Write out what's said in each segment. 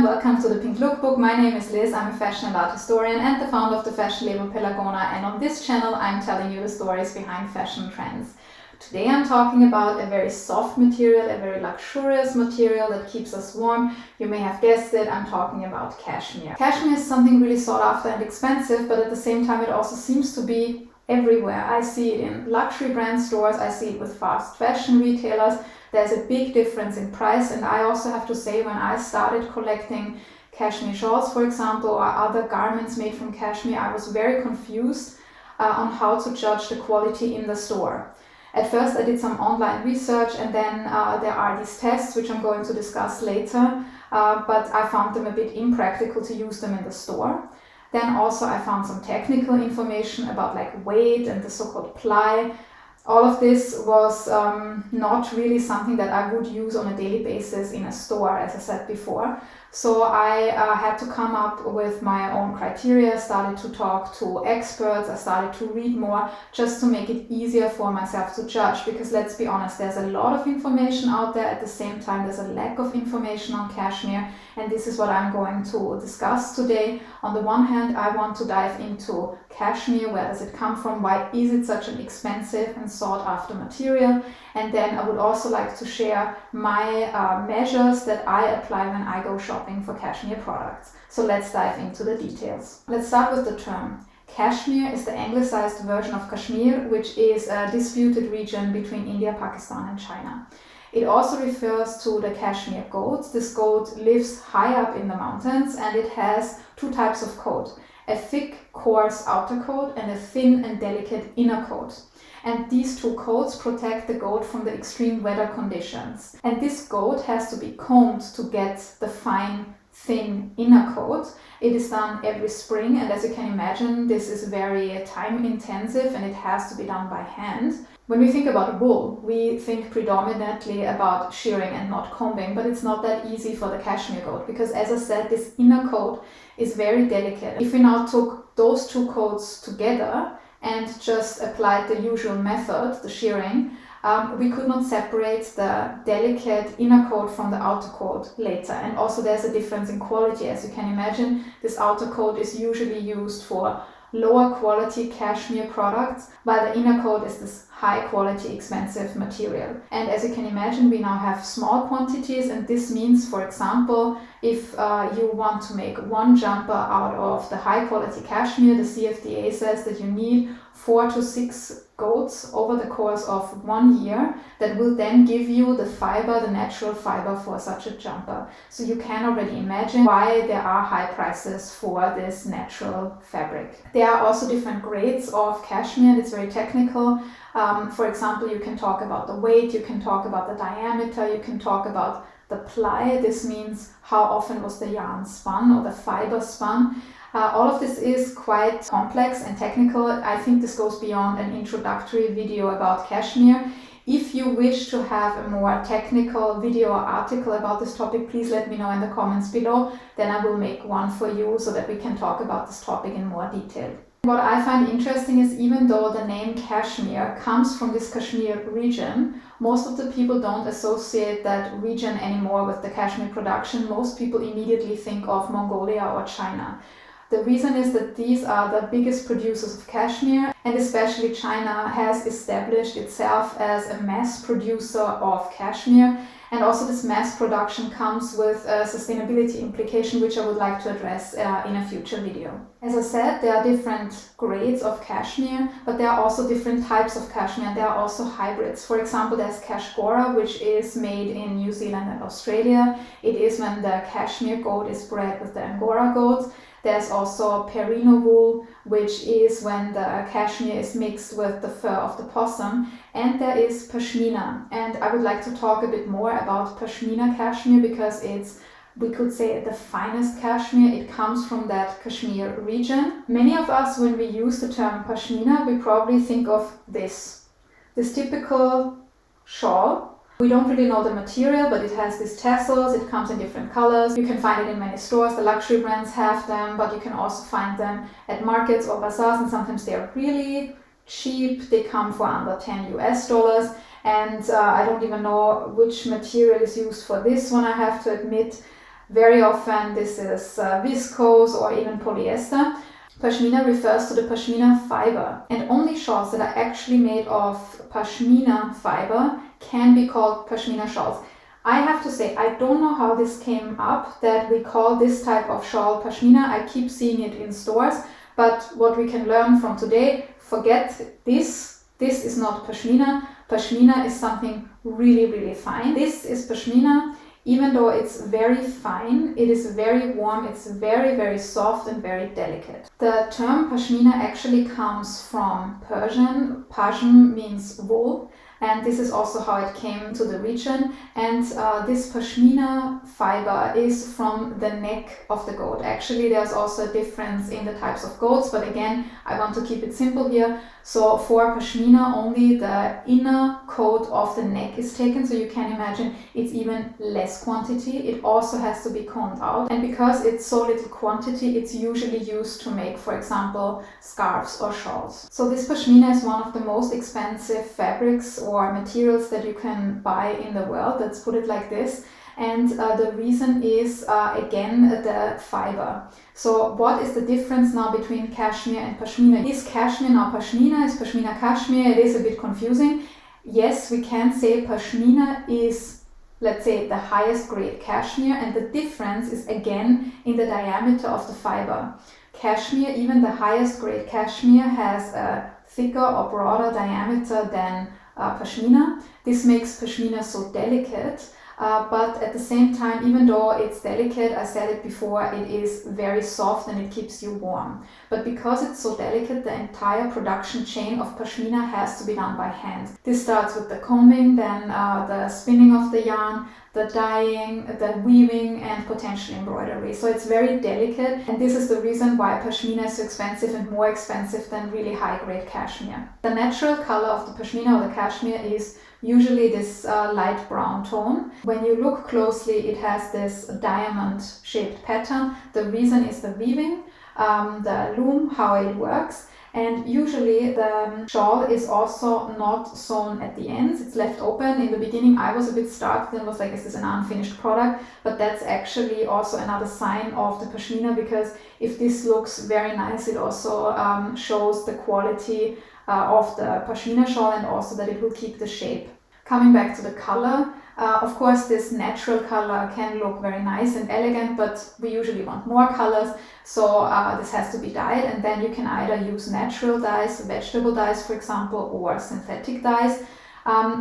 everyone, welcome to the Pink Lookbook. My name is Liz, I'm a fashion and art historian and the founder of the fashion label Pelagona, and on this channel I'm telling you the stories behind fashion trends. Today I'm talking about a very soft material, a very luxurious material that keeps us warm. You may have guessed it, I'm talking about cashmere. Cashmere is something really sought after and expensive, but at the same time it also seems to be everywhere. I see it in luxury brand stores, I see it with fast fashion retailers. There's a big difference in price, and I also have to say, when I started collecting cashmere shawls, for example, or other garments made from cashmere, I was very confused on how to judge the quality in the store. At first I did some online research, and then there are these tests which I'm going to discuss later, but I found them a bit impractical to use them in the store. Then also I found some technical information about like weight and the so-called ply. All of this was not really something that I would use on a daily basis in a store, as I said before. So I had to come up with my own criteria, started to talk to experts, I started to read more just to make it easier for myself to judge, because let's be honest, there's a lot of information out there. At the same time, there's a lack of information on cashmere, and this is what I'm going to discuss today. On the one hand, I want to dive into cashmere, where does it come from, why is it such an expensive and sought after material, and then I would also like to share my measures that I apply when I go shopping for cashmere products. So let's dive into the details. Let's start with the term. Kashmir is the anglicized version of Kashmir, which is a disputed region between India, Pakistan and China. It also refers to the cashmere goat. This goat lives high up in the mountains, and it has two types of coat: a thick, coarse outer coat and a thin and delicate inner coat. And these two coats protect the goat from the extreme weather conditions. And this goat has to be combed to get the fine, thin inner coat. It is done every spring, and as you can imagine, this is very time intensive and it has to be done by hand. When we think about wool, we think predominantly about shearing and not combing, but it's not that easy for the cashmere goat, because as I said, this inner coat is very delicate. If we now took those two coats together and just applied the usual method, the shearing, we could not separate the delicate inner coat from the outer coat later. And also there's a difference in quality. As you can imagine, this outer coat is usually used for lower quality cashmere products, while the inner coat is this high quality expensive material. And as you can imagine, we now have small quantities, and this means, for example, if you want to make one jumper out of the high quality cashmere, the CFDA says that you need 4 to 6 goats over the course of 1 year that will then give you the fiber, the natural fiber for such a jumper. So you can already imagine why there are high prices for this natural fabric. There are also different grades of cashmere, and it's very technical. For example, you can talk about the weight, you can talk about the diameter, you can talk about the ply. This means how often was the yarn spun or the fiber spun. All of this is quite complex and technical. I think this goes beyond an introductory video about cashmere. If you wish to have a more technical video or article about this topic, please let me know in the comments below. Then I will make one for you so that we can talk about this topic in more detail. What I find interesting is, even though the name cashmere comes from this Kashmir region, most of the people don't associate that region anymore with the cashmere production. Most people immediately think of Mongolia or China. The reason is that these are the biggest producers of cashmere, and especially China has established itself as a mass producer of cashmere. And also this mass production comes with a sustainability implication, which I would like to address in a future video. As I said, there are different grades of cashmere, but there are also different types of cashmere, and there are also hybrids. For example, there's Kashgora, which is made in New Zealand and Australia. It is when the cashmere goat is bred with the Angora goat. There's also Perino wool, which is when the cashmere is mixed with the fur of the possum. And there is Pashmina. And I would like to talk a bit more about Pashmina cashmere, because it's, we could say, the finest cashmere. It comes from that Kashmir region. Many of us, when we use the term Pashmina, we probably think of this typical shawl. We don't really know the material, but it has these tassels, it comes in different colors. You can find it in many stores, the luxury brands have them, but you can also find them at markets or bazaars, and sometimes they're really cheap. They come for under $10 US, and I don't even know which material is used for this one, I have to admit. Very often this is viscose or even polyester. Pashmina refers to the pashmina fiber, and only shawls that are actually made of pashmina fiber can be called pashmina shawls. I have to say, I don't know how this came up that we call this type of shawl pashmina. I keep seeing it in stores, but what we can learn from today, forget this. This is not pashmina. Pashmina is something really, really fine. This is pashmina. Even though it's very fine, it is very warm, it's very, very soft and very delicate. The term pashmina actually comes from Persian. Pashm means wool, and this is also how it came to the region. And this pashmina fiber is from the neck of the goat. Actually, there's also a difference in the types of goats, but again, I want to keep it simple here. So for pashmina, only the inner coat of the neck is taken, so you can imagine it's even less quantity. It also has to be combed out, and because it's so little quantity, it's usually used to make, for example, scarves or shawls. So this pashmina is one of the most expensive fabrics or materials that you can buy in the world, let's put it like this. And the reason is, again, the fiber. So what is the difference now between cashmere and pashmina? Is cashmere now pashmina? Is pashmina cashmere? It is a bit confusing. Yes, we can say pashmina is, let's say, the highest grade cashmere, and the difference is again in the diameter of the fiber. Cashmere, even the highest grade cashmere, has a thicker or broader diameter than pashmina. This makes pashmina so delicate. But at the same time, even though it's delicate, I said it before, it is very soft and it keeps you warm. But because it's so delicate, the entire production chain of pashmina has to be done by hand. This starts with the combing, then the spinning of the yarn, the dyeing, the weaving, and potentially embroidery. So it's very delicate, and this is the reason why pashmina is so expensive and more expensive than really high-grade cashmere. The natural color of the pashmina or the cashmere is usually this light brown tone. When you look closely, it has this diamond-shaped pattern. The reason is the weaving, the loom, how it works. And usually the shawl is also not sewn at the ends, it's left open. In the beginning I was a bit startled and was like, is this an unfinished product? But that's actually also another sign of the pashmina, because if this looks very nice, it also shows the quality of the pashmina shawl, and also that it will keep the shape. Coming back to the color, of course this natural color can look very nice and elegant, but we usually want more colors, so this has to be dyed, and then you can either use natural dyes, vegetable dyes for example, or synthetic dyes.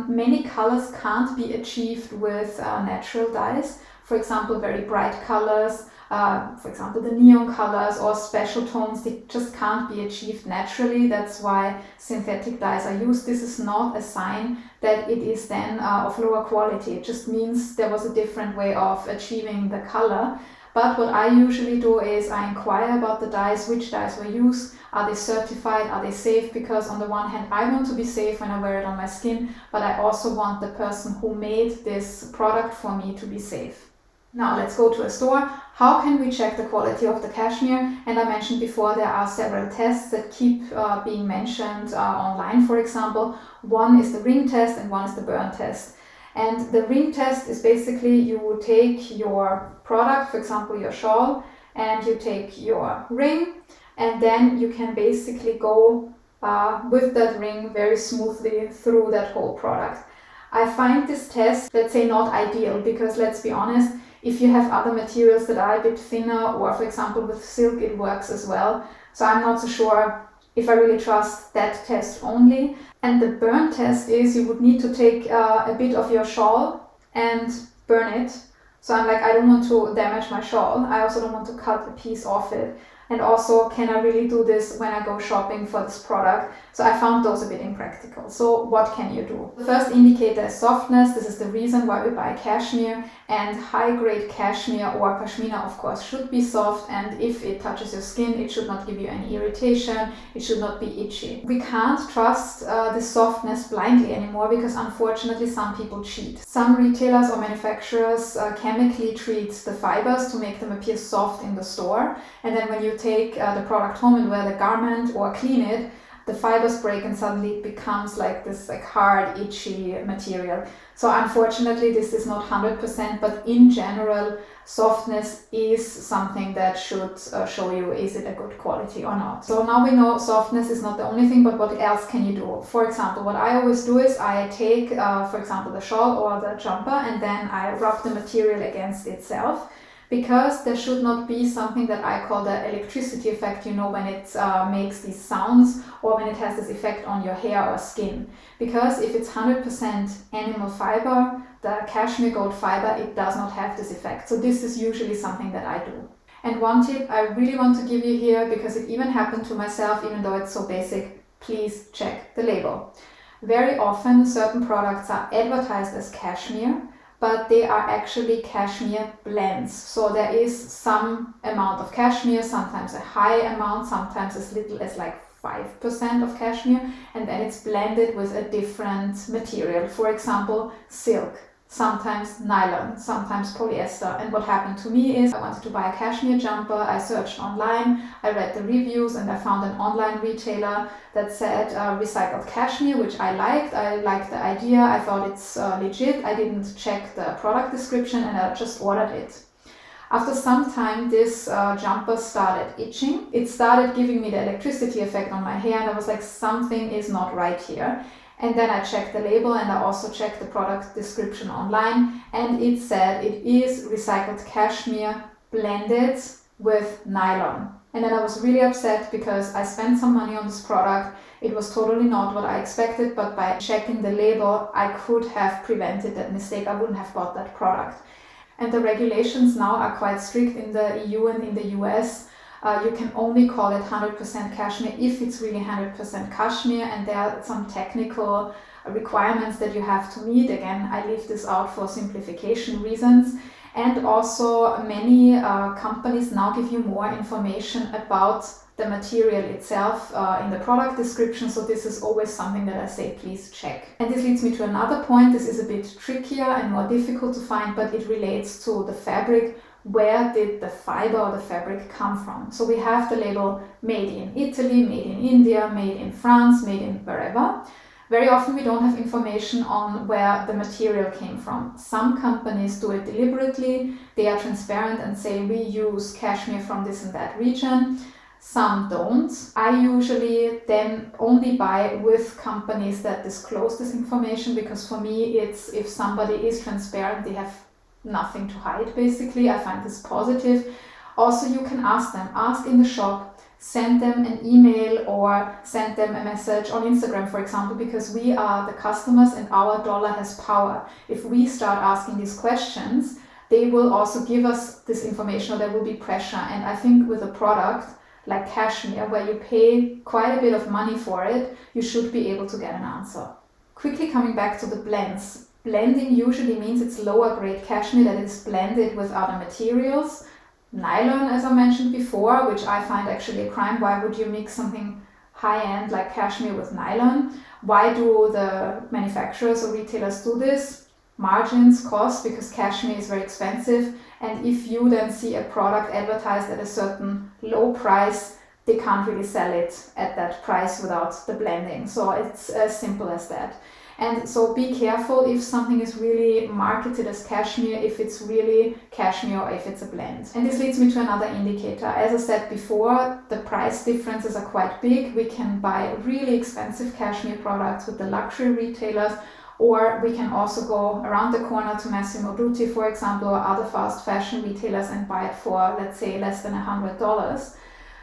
Many colors can't be achieved with natural dyes. For example, very bright colors, for example the neon colors or special tones, they just can't be achieved naturally. That's why synthetic dyes are used. This is not a sign that it is then of lower quality. It just means there was a different way of achieving the color. But what I usually do is I inquire about the dyes, which dyes were used, are they certified, are they safe? Because on the one hand I want to be safe when I wear it on my skin, but I also want the person who made this product for me to be safe. Now let's go to a store. How can we check the quality of the cashmere? And I mentioned before there are several tests that keep being mentioned online, for example. One is the ring test and one is the burn test. And the ring test is basically you take your product, for example your shawl, and you take your ring, and then you can basically go with that ring very smoothly through that whole product. I find this test, let's say, not ideal, because let's be honest, if you have other materials that are a bit thinner, or for example with silk, it works as well. So I'm not so sure if I really trust that test only. And the burn test is you would need to take a bit of your shawl and burn it. So I'm like, I don't want to damage my shawl. I also don't want to cut a piece off it. And also, can I really do this when I go shopping for this product? So I found those a bit impractical. So what can you do? The first indicator is softness. This is the reason why we buy cashmere, and high-grade cashmere or pashmina of course should be soft, and if it touches your skin it should not give you any irritation, it should not be itchy. We can't trust the softness blindly anymore, because unfortunately some people cheat. Some retailers or manufacturers chemically treat the fibers to make them appear soft in the store, and then when you take the product home and wear the garment or clean it, the fibers break and suddenly it becomes like this like hard, itchy material. So unfortunately this is not 100%, but in general softness is something that should show you is it a good quality or not. So now we know softness is not the only thing, but what else can you do? For example, what I always do is I take for example the shawl or the jumper, and then I rub the material against itself, because there should not be something that I call the electricity effect, you know, when it makes these sounds or when it has this effect on your hair or skin. Because if it's 100% animal fiber, the cashmere gold fiber, it does not have this effect. So this is usually something that I do. And one tip I really want to give you here, because it even happened to myself, even though it's so basic, please check the label. Very often certain products are advertised as cashmere, but they are actually cashmere blends. So there is some amount of cashmere, sometimes a high amount, sometimes as little as like 5% of cashmere, and then it's blended with a different material. For example, silk, sometimes nylon, sometimes polyester. And what happened to me is I wanted to buy a cashmere jumper. I searched online, I read the reviews, and I found an online retailer that said recycled cashmere, which I liked. I liked the idea. I thought it's legit. I didn't check the product description and I just ordered it. After some time, this jumper started itching. It started giving me the electricity effect on my hair, and I was like, something is not right here. And then I checked the label, and I also checked the product description online, and it said it is recycled cashmere blended with nylon. And then I was really upset because I spent some money on this product. It was totally not what I expected, but by checking the label, I could have prevented that mistake. I wouldn't have bought that product. And the regulations now are quite strict in the EU and in the US. You can only call it 100% cashmere if it's really 100% cashmere, and there are some technical requirements that you have to meet. Again, I leave this out for simplification reasons. And also many companies now give you more information about the material itself in the product description, so this is always something that I say please check. And this leads me to another point. This is a bit trickier and more difficult to find, but it relates to the fabric. Where did the fiber or the fabric come from? So we have the label made in Italy, made in India, made in France, made in wherever. Very often we don't have information on where the material came from. Some companies do it deliberately. They are transparent and say we use cashmere from this and that region. Some don't. I usually then only buy with companies that disclose this information, because for me it's, if somebody is transparent, they have nothing to hide basically. I find this positive. Also, you can ask them, ask in the shop, send them an email or send them a message on Instagram, for example, because we are the customers and our dollar has power. If we start asking these questions, they will also give us this information, or there will be pressure. And I think with a product like cashmere, where you pay quite a bit of money for it, you should be able to get an answer. Quickly coming back to the blends. Blending usually means it's lower grade cashmere that is blended with other materials. Nylon, as I mentioned before, which I find actually a crime. Why would you mix something high-end like cashmere with nylon? Why do the manufacturers or retailers do this? Margins, cost, because cashmere is very expensive, and if you then see a product advertised at a certain low price, they can't really sell it at that price without the blending. So it's as simple as that. And so be careful if something is really marketed as cashmere, if it's really cashmere or if it's a blend. And this leads me to another indicator. As I said before, the price differences are quite big. We can buy really expensive cashmere products with the luxury retailers, or we can also go around the corner to Massimo Dutti, for example, or other fast fashion retailers and buy it for, let's say, less than $100.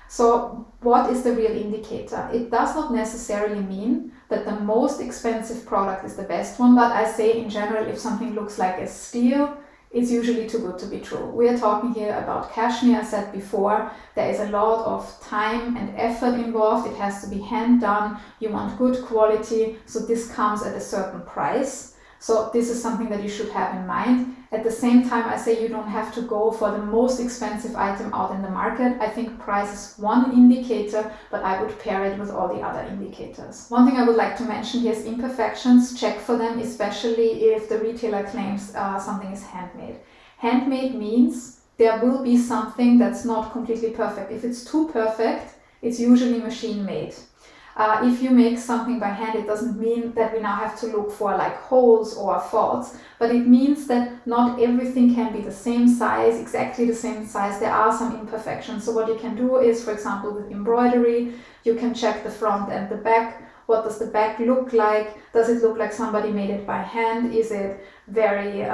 So what is the real indicator? It does not necessarily mean that the most expensive product is the best one, but I say in general, if something looks like a steal, it's usually too good to be true. We are talking here about cashmere. I said before, there is a lot of time and effort involved. It has to be hand done. You want good quality, so this comes at a certain price. So this is something that you should have in mind. At the same time, I say you don't have to go for the most expensive item out in the market. I think price is one indicator, but I would pair it with all the other indicators. One thing I would like to mention here is imperfections. Check for them, especially if the retailer claims something is handmade. Handmade means there will be something that's not completely perfect. If it's too perfect, it's usually machine made. If you make something by hand, it doesn't mean that we now have to look for like holes or faults, but it means that not everything can be the same size, exactly the same size. There are some imperfections. So what you can do is, for example, with embroidery, you can check the front and the back. What does the back look like? Does it look like somebody made it by hand? Is it very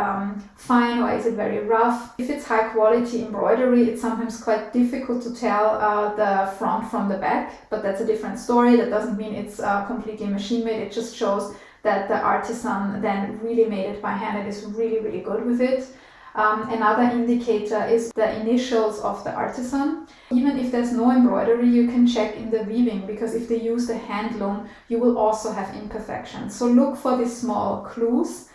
fine or is it very rough? If it's high quality embroidery, it's sometimes quite difficult to tell the front from the back, but that's a different story. That doesn't mean it's completely machine made. It just shows that the artisan then really made it by hand and is really, really good with it. Another indicator is the initials of the artisan. Even if there's no embroidery, you can check in the weaving, because if they use the handloom, you will also have imperfections. So look for these small clues.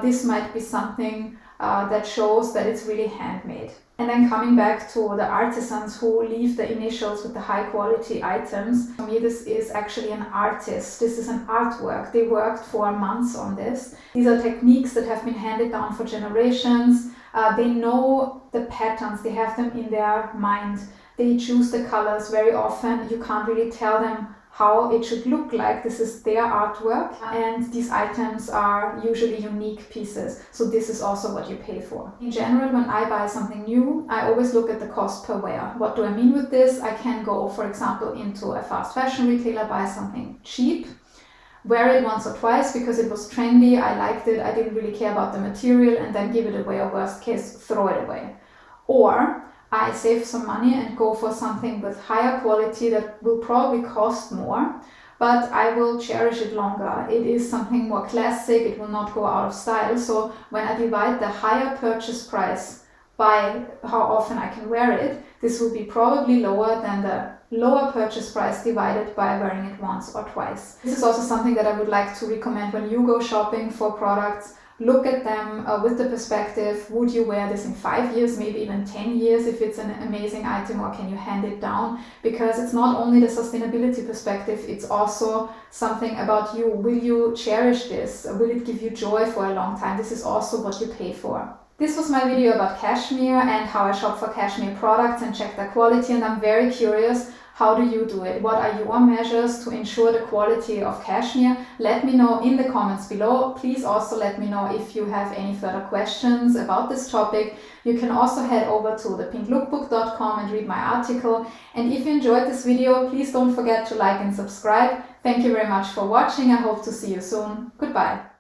This might be something that shows that it's really handmade. And then coming back to the artisans who leave the initials with the high quality items, for me this is actually an artist. This is an artwork. They worked for months on this. These are techniques that have been handed down for generations. They know the patterns, they have them in their mind. They choose the colors very often. You can't really tell them how it should look like. This is their artwork, and these items are usually unique pieces. So this is also what you pay for. In general, when I buy something new, I always look at the cost per wear. What do I mean with this? I can go, for example, into a fast fashion retailer, buy something cheap, wear it once or twice because it was trendy, I liked it, I didn't really care about the material, and then give it away, or worst case, throw it away. Or I save some money and go for something with higher quality that will probably cost more, but I will cherish it longer. It is something more classic, it will not go out of style. So when I divide the higher purchase price by how often I can wear it, this will be probably lower than the lower purchase price divided by wearing it once or twice. This is also something that I would like to recommend when you go shopping for products. Look at them with the perspective, would you wear this in 5 years, maybe even 10 years if it's an amazing item, or can you hand it down? Because it's not only the sustainability perspective, it's also something about you. Will you cherish this? Will it give you joy for a long time? This is also what you pay for. This was my video about cashmere and how I shop for cashmere products and check their quality, and I'm very curious, how do you do it? What are your measures to ensure the quality of cashmere? Let me know in the comments below. Please also let me know if you have any further questions about this topic. You can also head over to thepinklookbook.com and read my article. And if you enjoyed this video, please don't forget to like and subscribe. Thank you very much for watching. I hope to see you soon. Goodbye.